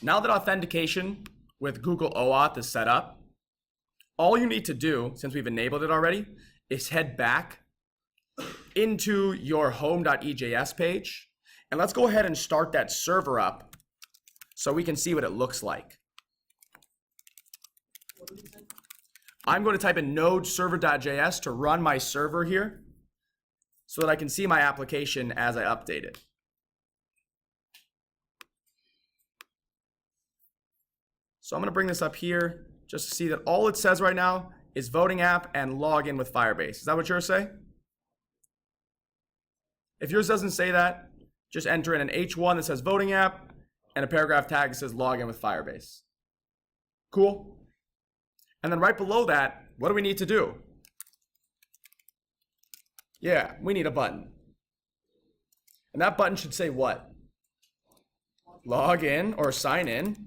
Now that authentication with Google OAuth is set up, all you need to do, since we've enabled it already, is head back into your home.ejs page. And let's go ahead and start that server up so we can see what it looks like. I'm going to type in node server.js to run my server here so that I can see my application as I update it. So I'm going to bring this up here just to see that all it says right now is voting app and log in with Firebase. Is that what yours say? If yours doesn't say that, just enter in an H1 that says voting app and a paragraph tag that says log in with Firebase. Cool? And then right below that, what do we need to do? Yeah, we need a button. And that button should say what? Log in or sign in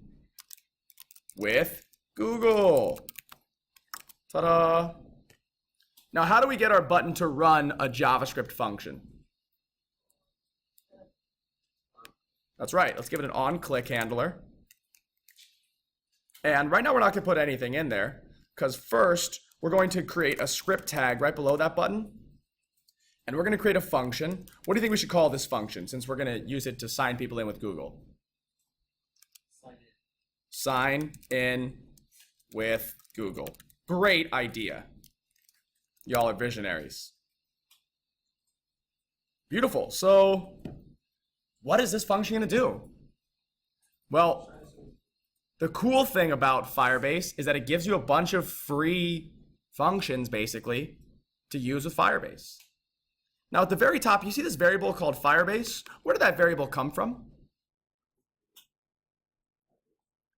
with Google. Ta-da! Now, how do we get our button to run a JavaScript function? That's right. Let's give it an on-click handler. And right now, we're not going to put anything in there because first, we're going to create a script tag right below that button. And we're going to create a function. What do you think we should call this function since we're going to use it to sign people in with Google? Sign in with Google. Great idea. Y'all are visionaries. Beautiful. So what is this function going to do? Well, the cool thing about Firebase is that it gives you a bunch of free functions, basically, to use with Firebase. Now, at the very top, you see this variable called Firebase. Where did that variable come from?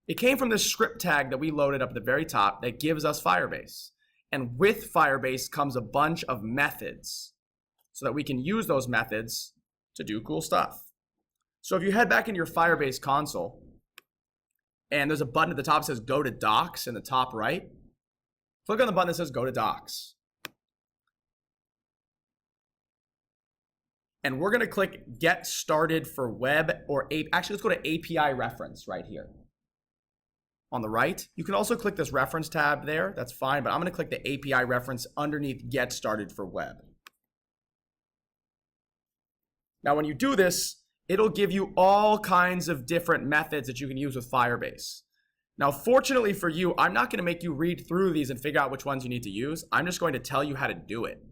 It came from this script tag that we loaded up at the very top that gives us Firebase. And with Firebase comes a bunch of methods so that we can use those methods to do cool stuff. So if you head back into your Firebase console, and there's a button at the top that says Go to Docs in the top right, click on the button that says Go to Docs. And we're going to click Get Started for Web or actually, let's go to API Reference right here. On the right, you can also click this reference tab there. That's fine, but I'm going to click the API reference underneath Get Started for Web. Now, when you do this, it'll give you all kinds of different methods that you can use with Firebase. Now, fortunately for you, I'm not going to make you read through these and figure out which ones you need to use. I'm just going to tell you how to do it.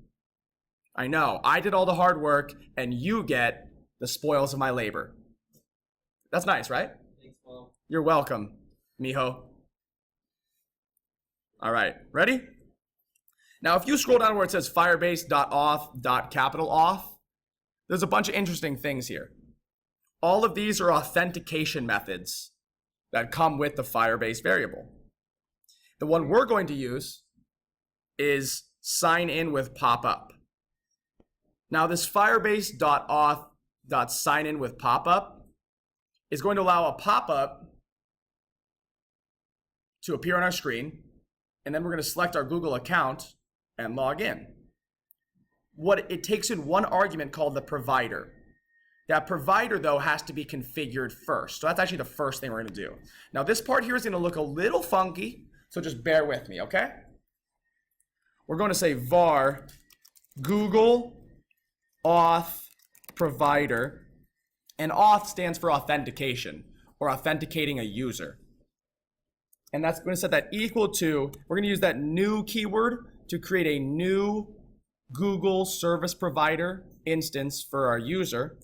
I know, I did all the hard work, and you get the spoils of my labor. That's nice, right? Thanks, Paul. You're welcome, mijo. All right, ready? Now, if you scroll down where it says firebase.auth.auth, there's a bunch of interesting things here. All of these are authentication methods that come with the Firebase variable. The one we're going to use is sign in with pop-up. Now, this firebase.auth.signin with pop-up is going to allow a pop-up to appear on our screen, and then we're going to select our Google account and log in. It takes in one argument called the provider. That provider, though, has to be configured first. So that's actually the first thing we're going to do. Now, this part here is going to look a little funky, so just bear with me, okay? We're going to say var Google auth provider, and auth stands for authentication or authenticating a user. And that's going to set that equal to, we're going to use that new keyword to create a new Google service provider instance for our user.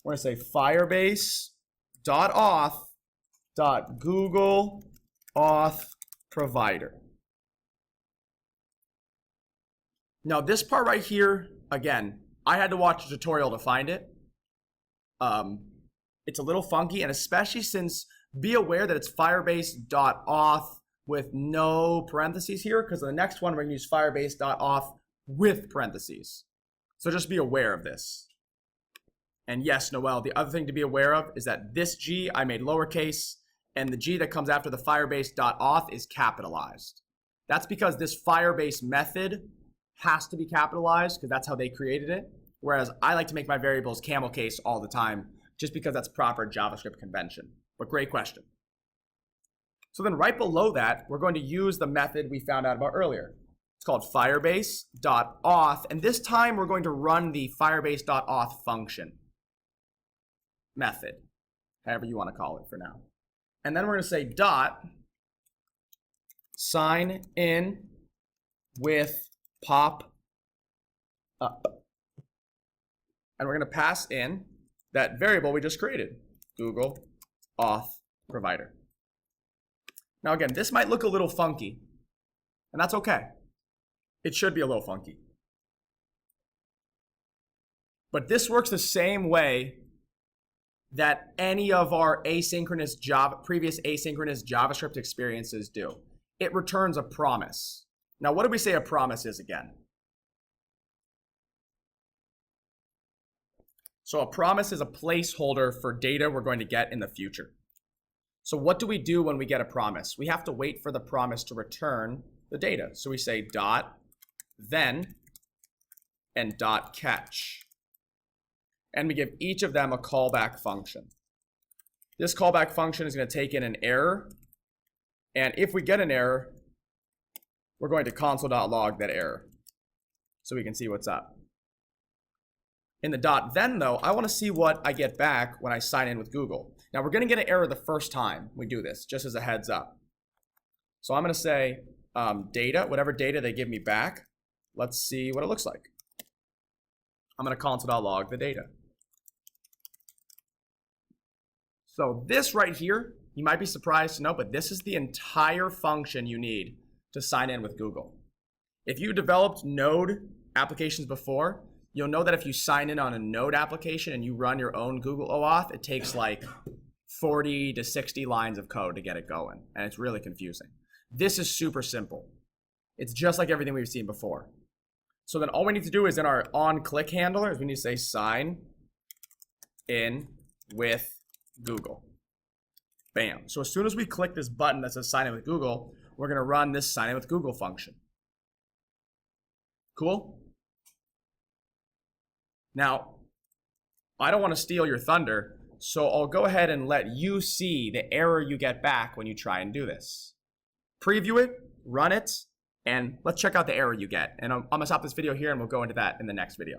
We're going to say firebase.auth.google auth provider. Now this part right here, again, I had to watch a tutorial to find it. It's a little funky, and especially since, be aware that it's firebase.auth with no parentheses here, because the next one we're going to use firebase.auth with parentheses. So just be aware of this. And yes, Noel, the other thing to be aware of is that this G I made lowercase, and the G that comes after the firebase.auth is capitalized. That's because this Firebase method has to be capitalized because that's how they created it. Whereas I like to make my variables camel case all the time just because that's proper JavaScript convention. But great question. So then right below that, we're going to use the method we found out about earlier. It's called Firebase.auth, and this time we're going to run the Firebase.auth function method, however you want to call it for now. And then we're going to say dot sign in with pop up. And we're going to pass in that variable we just created, Google Auth provider. Now again, this might look a little funky, and that's okay. It should be a little funky. But this works the same way that any of our previous asynchronous JavaScript experiences do. It returns a promise. Now, what do we say a promise is again? So a promise is a placeholder for data we're going to get in the future. So what do we do when we get a promise? We have to wait for the promise to return the data. So we say dot then and dot catch. And we give each of them a callback function. This callback function is going to take in an error. And if we get an error, we're going to console.log that error so we can see what's up. In the dot then, though, I want to see what I get back when I sign in with Google. Now, we're going to get an error the first time we do this, just as a heads up. So I'm going to say data, whatever data they give me back. Let's see what it looks like. I'm going to console.log the data. So this right here, you might be surprised to know, but this is the entire function you need to sign in with Google. If you developed Node applications before, you'll know that if you sign in on a Node application and you run your own Google OAuth, it takes like 40 to 60 lines of code to get it going, and it's really confusing. This is super simple. It's just like everything we've seen before. So then all we need to do is in our onClick handler is we need to say sign in with Google. Bam. So as soon as we click this button that says sign in with Google, we're going to run this sign in with Google function. Cool? Now, I don't want to steal your thunder, so I'll go ahead and let you see the error you get back when you try and do this. Preview it, run it, and let's check out the error you get. And I'm going to stop this video here and we'll go into that in the next video.